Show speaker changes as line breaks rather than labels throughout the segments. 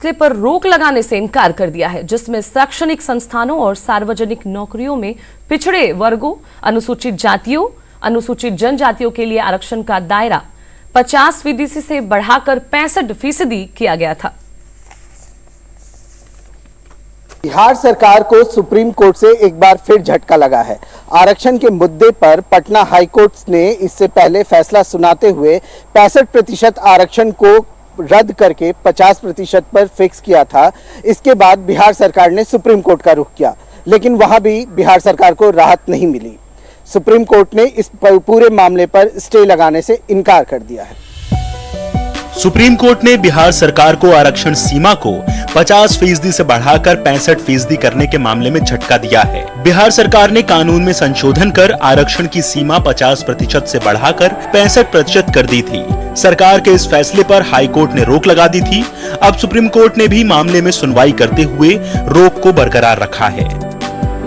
फैसले पर रोक लगाने से इनकार कर दिया है, जिसमें शैक्षणिक संस्थानों और सार्वजनिक नौकरियों में पिछड़े वर्गों, अनुसूचित जातियों, अनुसूचित जनजातियों के लिए आरक्षण का दायरा 50% से बढ़ाकर 65% किया गया था।
बिहार सरकार को सुप्रीम कोर्ट से एक बार फिर झटका लगा है। आरक्षण के मुद्दे पर पटना हाई कोर्ट ने इससे पहले फैसला सुनाते हुए 65% आरक्षण को रद्द करके 50% पर फिक्स किया था। इसके बाद बिहार सरकार ने सुप्रीम कोर्ट का रुख किया, लेकिन वहां भी बिहार सरकार को राहत नहीं मिली। सुप्रीम कोर्ट ने इस पूरे मामले पर स्टे लगाने से इनकार कर दिया है।
सुप्रीम कोर्ट ने बिहार सरकार को आरक्षण सीमा को 50% से बढ़ाकर 65% करने के मामले में झटका दिया है। बिहार सरकार ने कानून में संशोधन कर आरक्षण की सीमा 50% से बढ़ाकर 65% कर दी थी। सरकार के इस फैसले पर हाई कोर्ट ने रोक लगा दी थी। अब सुप्रीम कोर्ट ने भी मामले में सुनवाई करते हुए रोक को बरकरार रखा है।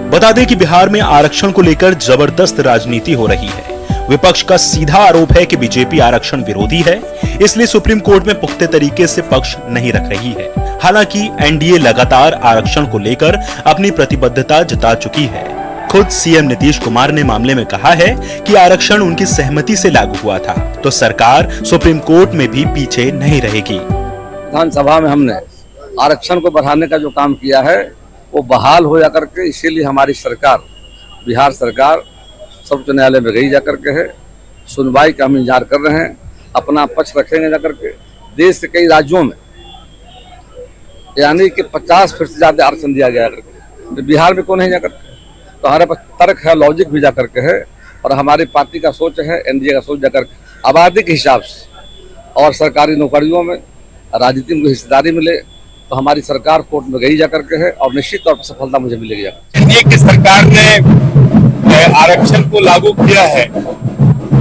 बता दें कि बिहार में आरक्षण को लेकर जबरदस्त राजनीति हो रही है। विपक्ष का सीधा आरोप है कि बीजेपी आरक्षण विरोधी है, इसलिए सुप्रीम कोर्ट में पुख्ते तरीके से पक्ष नहीं रख रही है। हालांकि एनडीए लगातार आरक्षण को लेकर अपनी प्रतिबद्धता जता चुकी है। खुद सीएम नीतीश कुमार ने मामले में कहा है कि आरक्षण उनकी सहमति से लागू हुआ था, तो सरकार सुप्रीम कोर्ट में भी पीछे नहीं रहेगी।
विधानसभा में हमने आरक्षण को बढ़ाने का जो काम किया है वो बहाल हो जाकर के, इसीलिए हमारी सरकार, बिहार सरकार सर्वोच्च न्यायालय में गई जाकर के है। सुनवाई का हम इंतजार कर रहे हैं, अपना पक्ष रखेंगे जाकर के। देश के कई राज्यों में यानी कि 50% से ज्यादा आरक्षण दिया गया करके, तो बिहार में क्यों नहीं जाकर के? तो हमारे पास तर्क है, लॉजिक भी जाकर के है, और हमारी पार्टी का सोच है, एनडीए का सोच जाकर के आबादी के हिसाब से और सरकारी नौकरियों में राजनीति में हिस्सेदारी मिले, तो हमारी सरकार कोर्ट में गई जाकर के है और निश्चित तौर पर सफलता मुझे मिलेगी।
एनडीए की सरकार ने आरक्षण को लागू किया है,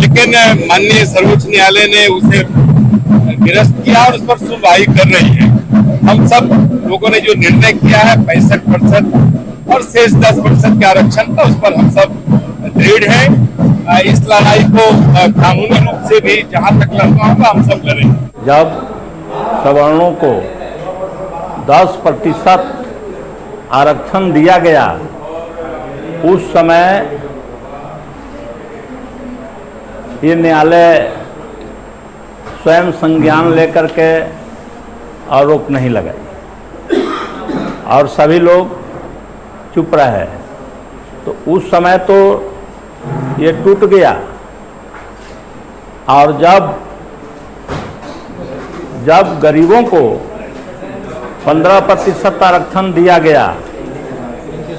लेकिन माननीय सर्वोच्च न्यायालय ने उसे निरस्त किया और उस पर सुनवाई कर रही है। हम सब लोगों ने जो निर्णय किया है 65% और शेष 10% के आरक्षण का, उस पर हम सब दृढ़ हैं। इस लड़ाई को कानूनी रूप से भी जहां तक लड़ना होगा हम सब लड़ेंगे।
जब सवर्णों को 10% आरक्षण दिया गया, उस समय ये न्यायालय स्वयं संज्ञान लेकर के आरोप नहीं लगाई और सभी लोग चुप रहे, तो उस समय तो ये टूट गया। और जब गरीबों को 15% आरक्षण दिया गया,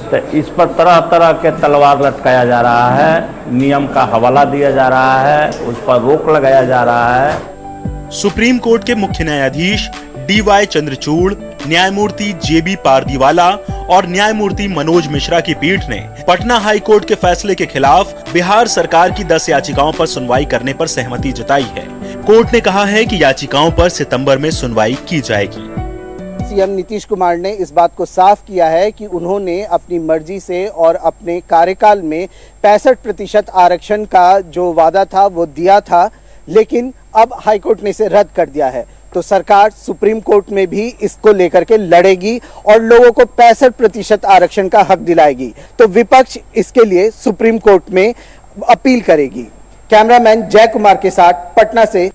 तो इस पर तरह तरह के तलवार लटकाया जा रहा है, नियम का हवाला दिया जा रहा है, उस पर रोक लगाया जा रहा है।
सुप्रीम कोर्ट के मुख्य न्यायाधीश डीवाई चंद्रचूड़, न्यायमूर्ति जेबी पारदीवाला और न्यायमूर्ति मनोज मिश्रा की पीठ ने पटना हाई कोर्ट के फैसले के खिलाफ बिहार सरकार की 10 याचिकाओं पर सुनवाई करने पर सहमति जताई है। कोर्ट ने कहा है कि याचिकाओं पर सितंबर में सुनवाई की जाएगी।
सीएम नीतीश कुमार ने इस बात को साफ किया है कि उन्होंने अपनी मर्जी से और अपने कार्यकाल में 65% आरक्षण का जो वादा था वो दिया था, लेकिन अब हाईकोर्ट ने इसे रद्द कर दिया है। तो सरकार सुप्रीम कोर्ट में भी इसको लेकर के लड़ेगी और लोगों को 65% आरक्षण का हक दिलाएगी। तो विपक्ष इसके लिए सुप्रीम कोर्ट में अपील करेगी। कैमरामैन जय कुमार के साथ पटना से